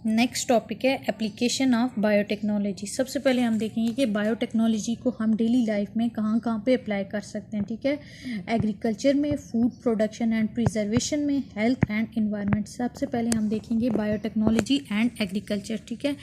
Next topic है application of biotechnology. सबसे पहले हम देखेंगे कि बायोटेक्नोलॉजी को हम डेली लाइफ में कहाँ कहाँ पे अप्लाई कर सकते हैं। ठीक है, एग्रीकल्चर में, फूड प्रोडक्शन एंड प्रिजर्वेशन में, हेल्थ एंड एनवायरनमेंट। सबसे पहले हम देखेंगे बायोटेक्नोलॉजी एंड एग्रीकल्चर। ठीक है,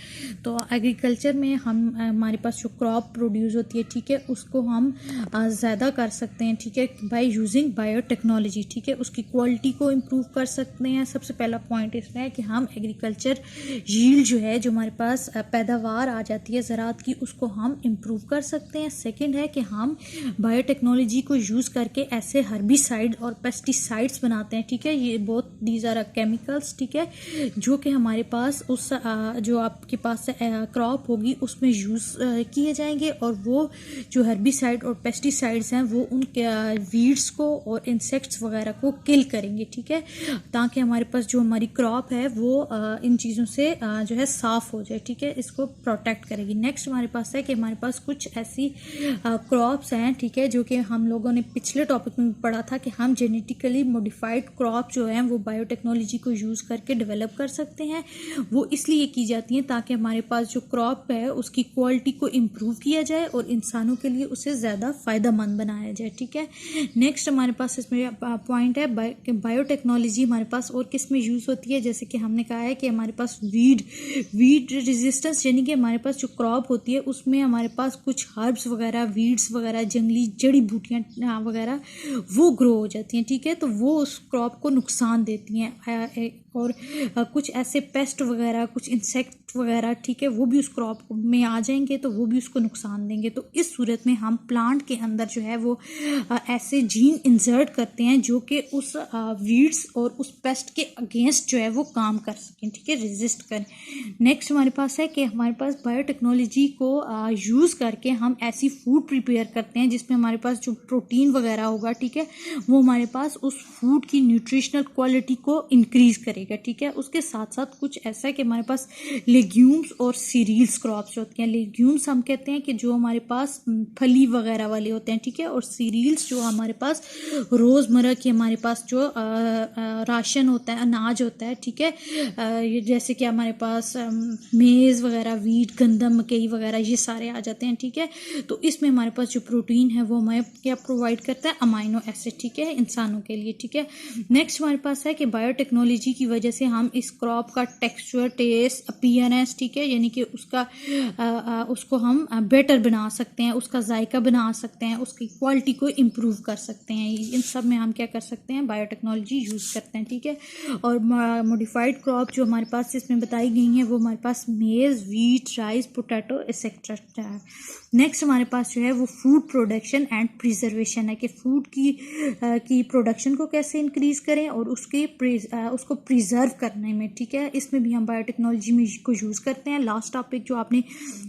तो एग्रीकल्चर में हमारे पास जो क्रॉप प्रोड्यूस होती है, ठीक है, उसको हम ज़्यादा कर सकते हैं। ठीक है, बाय यूजिंग बायोटेक्नोलॉजी। ठीक है, उसकी क्वालिटी को इम्प्रूव कर सकते हैं। सबसे पहला पॉइंट इसमें है कि हम एग्रीकल्चर यील्ड जो है, जो हमारे पास पैदावार आ जाती है ज़राअत की, उसको हम इम्प्रूव कर सकते हैं। सेकंड है कि हम बायोटेक्नोलॉजी को यूज़ करके ऐसे हर्बिसाइड और पेस्टिसाइड्स बनाते हैं। ठीक है, ये बोथ दीज आर केमिकल्स। ठीक है, जो कि हमारे पास उस जो आपके पास क्रॉप होगी उसमें यूज़ किए जाएंगे, और वो जो हर्बिसाइड और पेस्टिसाइड्स हैं वो उन वीड्स को और इंसेक्ट्स वगैरह को किल करेंगे। ठीक है, ताकि हमारे पास जो हमारी क्रॉप है वो इन चीज़ों से जो है साफ़ हो जाए। ठीक है, इसको प्रोटेक्ट करेगी। नेक्स्ट हमारे पास है कि हमारे पास कुछ ऐसी क्रॉप्स हैं, ठीक है, जो कि हम लोगों ने पिछले टॉपिक में पढ़ा था कि हम जेनेटिकली मॉडिफाइड क्रॉप जो हैं वो बायोटेक्नोलॉजी को यूज़ करके डेवलप कर सकते हैं। वो इसलिए की जाती हैं ताकि हमारे पास जो क्रॉप है उसकी क्वालिटी को इम्प्रूव किया जाए और इंसानों के लिए उसे ज़्यादा फ़ायदेमंद बनाया जाए। ठीक है, नेक्स्ट हमारे पास इसमें पॉइंट है बायोटेक्नोलॉजी हमारे पास और किस में यूज़ होती है। जैसे कि हमने कहा है कि हमारे पास वीड रेजिस्टेंस, यानी कि हमारे पास जो क्रॉप होती है उसमें हमारे पास कुछ हर्ब्स वगैरह, वीड्स वगैरह, जंगली जड़ी बूटियाँ वगैरह वो ग्रो हो जाती हैं। ठीक है, तो वो उस क्रॉप को नुकसान देती हैं, और कुछ ऐसे पेस्ट वगैरह, कुछ इंसेक्ट वगैरह, ठीक है, वो भी उस क्रॉप में आ जाएंगे तो वो भी उसको नुकसान देंगे। तो इस सूरत में हम प्लांट के अंदर जो है वो ऐसे जीन इंसर्ट करते हैं जो कि उस वीड्स और उस पेस्ट के अगेंस्ट जो है वो काम कर सकें। ठीक है, रेजिस्ट करें। नेक्स्ट हमारे पास है कि हमारे पास बायोटेक्नोलॉजी को यूज़ करके हम ऐसी फूड प्रिपेयर करते हैं जिसमें हमारे पास जो प्रोटीन वगैरह होगा, ठीक है, वो हमारे पास उस फूड की न्यूट्रिशनल क्वालिटी को इंक्रीज करेगा। ठीक है, उसके साथ साथ कुछ ऐसा है कि हमारे पास लेग्यूम्स और सीरियल्स क्रॉप्स होती हैं। लेग्यूम्स हम कहते हैं कि जो हमारे पास फली वगैरह वाले होते हैं। ठीक है, और सीरियल्स जो हमारे पास रोज़मर्रा की हमारे पास जो राशन होता है, अनाज होता है। ठीक है, जैसे कि हमारे पास मेज़ वगैरह, वीट, गंदम, मकई वगैरह, ये सारे आ जाते हैं। ठीक है, तो इसमें हमारे पास जो प्रोटीन है वो हमें क्या प्रोवाइड करता है, अमाइनो एसिड। ठीक है, इंसानों के लिए। ठीक है, नेक्स्ट हमारे पास है कि बायोटेक्नोलॉजी की वजह से हम इस क्रॉप का टेक्सचर, टेस्ट, अपीयरेंस, ठीक है, यानी कि उसको हम बेटर बना सकते हैं, उसका जायका बना सकते हैं, उसकी क्वालिटी को इम्प्रूव कर सकते हैं। इन सब में हम क्या कर सकते हैं, बायोटेक्नोलॉजी यूज़ करते हैं। ठीक है, और मॉडिफाइड क्रॉप जो हमारे पास इसमें बताई गई हैं वो हमारे पास मेज़, वीट, राइस, पोटैटो एक्सेट्रा है। नेक्स्ट हमारे पास जो है वो फूड प्रोडक्शन एंड प्रिजर्वेशन है कि फूड की प्रोडक्शन को कैसे इंक्रीज करें और उसको प्रिजर्व करने में। ठीक है, इसमें भी हम बायोटेक्नोलॉजी में को यूज़ करते हैं। लास्ट टॉपिक जो आपने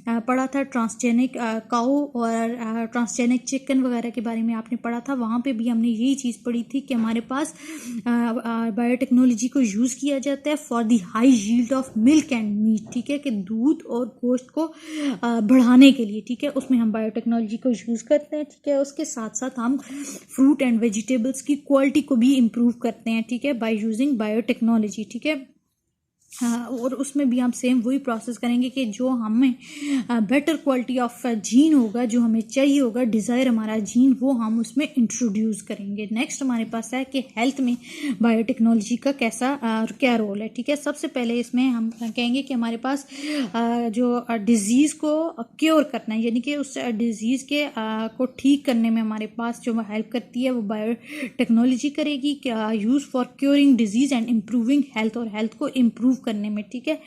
पढ़ा था ट्रांसजेनिक काऊ और ट्रांसजेनिक चिकन वगैरह के बारे में आपने पढ़ा था, वहाँ पे भी हमने यही चीज़ पढ़ी थी कि हमारे पास बायोटेक्नोलॉजी को यूज़ किया जाता है for the high yield of milk and meat. ठीक है, कि दूध और गोश्त को बढ़ाने के लिए। ठीक है, उसमें हम बायोटेक्नोलॉजी को यूज़ करते हैं। ठीक है, उसके साथ साथ हम फ्रूट एंड वेजिटेबल्स की क्वालिटी को भी इम्प्रूव करते हैं। ठीक है, बाय यूजिंग बायोटेक्नोलॉजी। ठीक है, और उसमें भी हम सेम वही प्रोसेस करेंगे कि जो हमें बेटर क्वालिटी ऑफ जीन होगा, जो हमें चाहिए होगा, डिज़ायर हमारा जीन, वो हम उसमें इंट्रोड्यूस करेंगे। नेक्स्ट हमारे पास है कि हेल्थ में बायोटेक्नोलॉजी का क्या रोल है। ठीक है, सबसे पहले इसमें हम कहेंगे कि हमारे पास जो डिज़ीज़ को क्योर करना है, यानी कि उस डिज़ीज़ के को ठीक करने में हमारे पास जो हेल्प करती है वो बायोटेक्नोलॉजी करेगी, use for curing disease and improving health, और हेल्थ को इम्प्रूव करने में। ठीक है,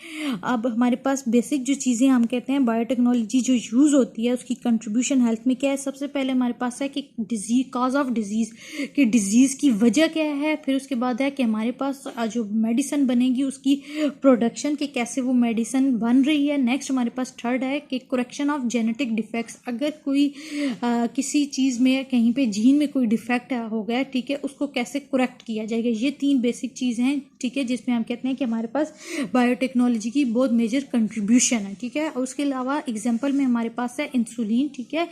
अब हमारे पास बेसिक जो चीज़ें हम कहते हैं बायोटेक्नोलॉजी जो यूज़ होती है उसकी कंट्रीब्यूशन हेल्थ में क्या है। सबसे पहले हमारे पास है कि डिजीज, कॉज ऑफ डिजीज़, कि डिजीज़ की वजह क्या है। फिर उसके बाद है कि हमारे पास जो मेडिसिन बनेगी उसकी प्रोडक्शन, के कैसे वो मेडिसिन बन रही है। नेक्स्ट हमारे पास थर्ड है कि करेक्शन ऑफ जेनेटिक डिफेक्ट्स, अगर कोई किसी चीज़ में कहीं पे जीन में कोई डिफेक्ट हो गया, ठीक है, उसको कैसे करेक्ट किया जाएगा। ये तीन बेसिक चीज़ हैं। ठीक है, जिसमें हम कहते हैं कि हमारे पास बायोटेक्नोलॉजी की बहुत मेजर कंट्रीब्यूशन है, ठीक है। और उसके अलावा एग्जांपल में हमारे पास है इंसुलिन, ठीक है।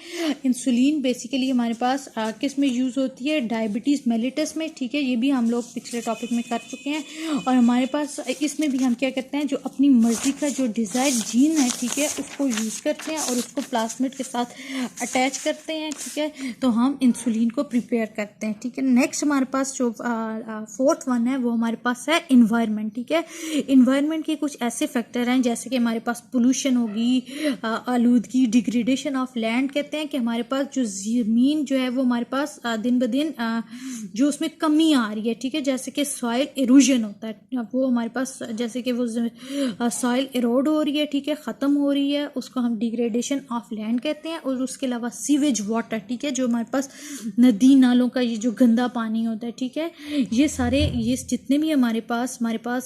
इंसुलिन बेसिकली हमारे पास किस में यूज़ होती है, डायबिटीज़ मेलिटस में, ठीक है। ये भी हम लोग पिछले टॉपिक में कर चुके हैं। और हमारे पास इसमें भी हम क्या करते हैं, जो अपनी मर्जी का जो डिज़ायर जीन है, ठीक है, उसको यूज़ करते हैं और उसको प्लाज्मिड के साथ अटैच करते हैं, ठीक है। तो हम इंसुलिन को प्रिपेयर करते हैं, ठीक है। नेक्स्ट हमारे पास जो फोर्थ वन है वो हमारे पास है इन्वायरमेंट, ठीक है। इन्वायरमेंट के कुछ ऐसे फैक्टर हैं जैसे कि हमारे पास पोल्यूशन होगी, आलूदगी, डिग्रेडेशन ऑफ लैंड। कहते हैं कि हमारे पास जो ज़मीन जो है वो हमारे पास दिन ब दिन जो उसमें कमी आ रही है, ठीक है। जैसे कि सॉइल इरोजन होता है, वो हमारे पास जैसे कि वो सॉइल इरोड हो रही है, ठीक है, ख़त्म हो रही है, उसको हम डिग्रेडेशन ऑफ लैंड कहते हैं। और उसके अलावा सीवेज वाटर, ठीक है, जो हमारे पास नदी नालों का ये जो गंदा पानी होता है, ठीक है। ये सारे ये जितने भी हमारे पास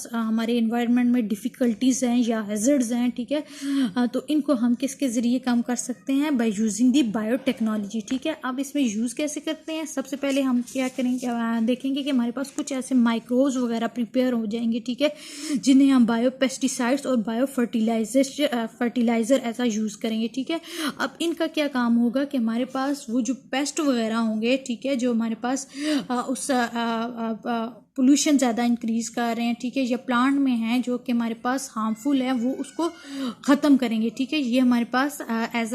हमारे इन्वायरमेंट में डिफ़िकल्टीज़ हैं या हैज़र्ड्स हैं, ठीक है, तो इनको हम किसके ज़रिए कम कर सकते हैं, बाय यूजिंग दी बायोटेक्नोलॉजी, ठीक है। अब इसमें यूज़ कैसे करते हैं, सबसे पहले हम क्या करेंगे, देखेंगे कि हमारे पास कुछ ऐसे माइक्रोब्स वगैरह प्रिपेयर हो जाएंगे, ठीक है, जिन्हें हम बायो पेस्टिसाइड्स और बायो फर्टिलाइज़र ऐसा यूज़ करेंगे, ठीक है। अब इनका क्या काम होगा कि हमारे पास वो जो पेस्ट वगैरह होंगे, ठीक है, जो हमारे पास उस पोल्यूशन ज़्यादा इंक्रीज़ कर रहे हैं, ठीक है, या प्लांट में हैं जो कि हमारे पास हार्मफुल है, वो उसको ख़त्म करेंगे, ठीक है। ये हमारे पास एज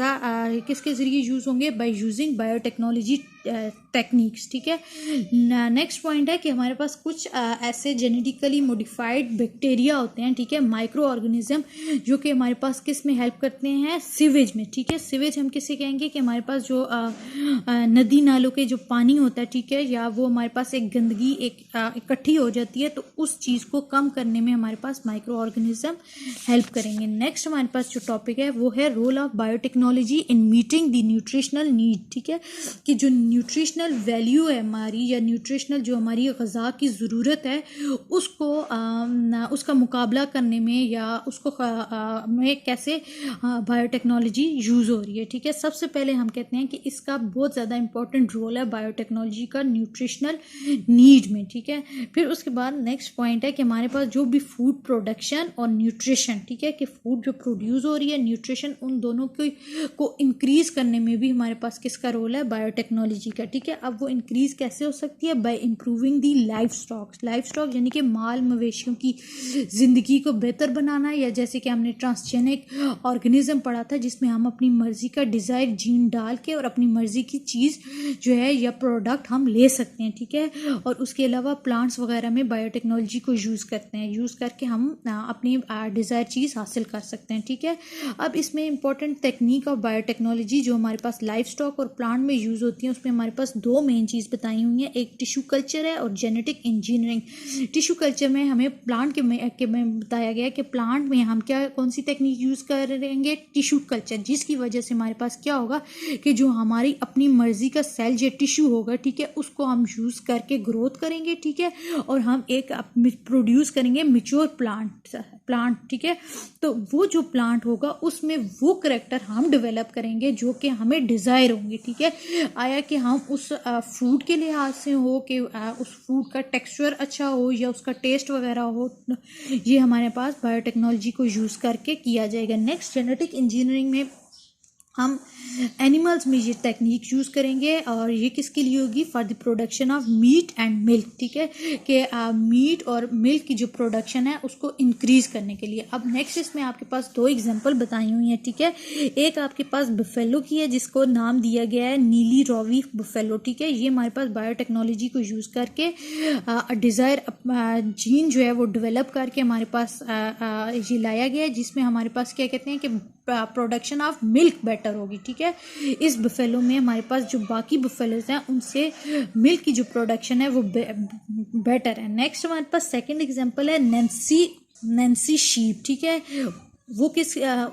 किसके ज़रिए यूज़ होंगे, बाय यूजिंग बायोटेक्नोलॉजी टेक्निक्स, ठीक है। नेक्स्ट पॉइंट है कि हमारे पास कुछ ऐसे जेनेटिकली मॉडिफाइड बैक्टीरिया होते हैं, ठीक है, माइक्रो ऑर्गेनिज्म, जो कि हमारे पास किस में हेल्प करते हैं, सीवेज में, ठीक है। सीवेज हम किसे कहेंगे कि हमारे पास जो नदी नालों के जो पानी होता है, ठीक है, या वो हमारे पास एक गंदगी इकट्ठी हो जाती है, तो उस चीज़ को कम करने में हमारे पास माइक्रो ऑर्गेनिज्म हेल्प करेंगे। नेक्स्ट हमारे पास जो टॉपिक है वो है role of biotechnology in meeting the nutritional need, ठीक है, कि जो न्यूट्रिशनल वैल्यू है हमारी, या न्यूट्रिशनल जो हमारी ग़िज़ा की ज़रूरत है, उसको उसका मुकाबला करने में या उसको में कैसे बायोटेक्नोलॉजी यूज़ हो रही है, ठीक है। सबसे पहले हम कहते हैं कि इसका बहुत ज़्यादा इंपॉर्टेंट रोल है बायोटेक्नोलॉजी का न्यूट्रिशनल नीड में, ठीक है। फिर उसके बाद नेक्स्ट पॉइंट है कि हमारे पास जो भी फूड प्रोडक्शन और न्यूट्रिशन, ठीक है, कि फूड जो प्रोड्यूस हो रही है, न्यूट्रिशन, उन दोनों को इंक्रीज़ करने में भी हमारे पास किसका रोल है, बायोटेक्नोलॉजी का, ठीक है। अब वो इंक्रीज़ कैसे हो सकती है, बाय इम्प्रूविंग दी लाइफ स्टॉक यानी कि माल मवेशियों की ज़िंदगी को बेहतर बनाना, या जैसे कि हमने ट्रांसजेनिक ऑर्गेनिज्म पढ़ा था जिसमें हम अपनी मर्ज़ी का डिज़ायर जीन डाल के और अपनी मर्ज़ी की चीज़ जो है या प्रोडक्ट हम ले सकते हैं, ठीक है। और उसके अलावा प्लांट्स वगैरह में बायोटेक्नोलॉजी को यूज़ करते हैं, यूज़ करके हम अपनी डिज़ायर चीज़ हासिल कर सकते हैं, ठीक है। अब इसमें इंपॉर्टेंट टेक्निक ऑफ बायोटेक्नोलॉजी जो हमारे पास लाइफ स्टॉक और प्लांट में यूज़ होती है, उसमें हमारे पास दो मेन चीज़ बताई हुई हैं, एक टिश्यू कल्चर है और जेनेटिक इंजीनियरिंग। टिश्यू कल्चर में हमें प्लांट के में बताया गया है कि प्लांट में हम कौन सी टेक्निक यूज़ करेंगे, टिश्यू कल्चर, जिसकी वजह से हमारे पास क्या होगा कि जो हमारी अपनी मर्ज़ी का सेल या टिश्यू होगा, ठीक है, उसको हम यूज़ करके ग्रोथ करेंगे, ठीक है, और हम एक प्रोड्यूस करेंगे मिच्योर प्लांट, ठीक है। तो वो जो प्लांट होगा उसमें वो करेक्टर हम डेवलप करेंगे जो कि हमें डिज़ायर होंगे, ठीक है। आया कि हम उस फूड के लिहाज से हो कि उस फूड का टेक्सचर अच्छा हो या उसका टेस्ट वगैरह हो, ये हमारे पास बायोटेक्नोलॉजी को यूज़ करके किया जाएगा। नेक्स्ट जेनेटिक इंजीनियरिंग में हम एनिमल्स में ये टेक्निक यूज़ करेंगे और ये किसके लिए होगी, for the production of meat and milk, ठीक है, कि मीट और मिल्क की जो प्रोडक्शन है उसको इंक्रीज़ करने के लिए। अब नेक्स्ट इसमें आपके पास दो एग्जांपल बताई हुई हैं, ठीक है। एक आपके पास बफेलो की है जिसको नाम दिया गया है नीली रॉवी बफेलो, ठीक है। ये हमारे पास बायोटेक्नोलॉजी को यूज़ करके डिज़ायर जीन जो है वो डेवलप करके हमारे पास ये लाया गया है, जिसमें हमारे पास क्या कहते हैं कि प्रोडक्शन ऑफ मिल्क बेटर होगी, ठीक है। इस बफेलो में हमारे पास जो बाकी बफेलोज हैं उनसे मिल्क की जो प्रोडक्शन है वो बेटर है। नेक्स्ट हमारे पास सेकंड एग्जांपल है नैन्सी शीप, ठीक है। वो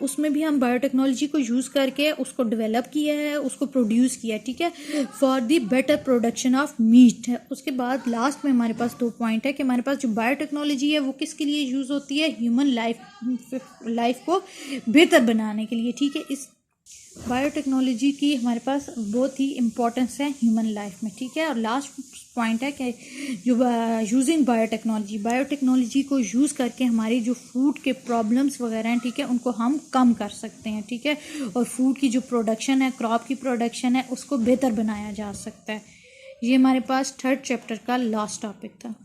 उसमें भी हम बायोटेक्नोलॉजी को यूज़ करके उसको डेवलप किया है, उसको प्रोड्यूस किया है, ठीक है, for the better production of meat है। उसके बाद लास्ट में हमारे पास दो पॉइंट है कि हमारे पास जो बायोटेक्नोलॉजी है वो किसके लिए यूज़ होती है, ह्यूमन लाइफ को बेहतर बनाने के लिए, ठीक है। बायोटेक्नोलॉजी की हमारे पास बहुत ही इम्पोर्टेंस है ह्यूमन लाइफ में, ठीक है। और लास्ट पॉइंट है कि जो यूजिंग बायोटेक्नोलॉजी को यूज़ करके हमारी जो फूड के प्रॉब्लम्स वगैरह हैं, ठीक है, उनको हम कम कर सकते हैं, ठीक है। और फूड की जो प्रोडक्शन है, क्रॉप की प्रोडक्शन है, उसको बेहतर बनाया जा सकता है। ये हमारे पास 3rd चैप्टर का लास्ट टॉपिक था।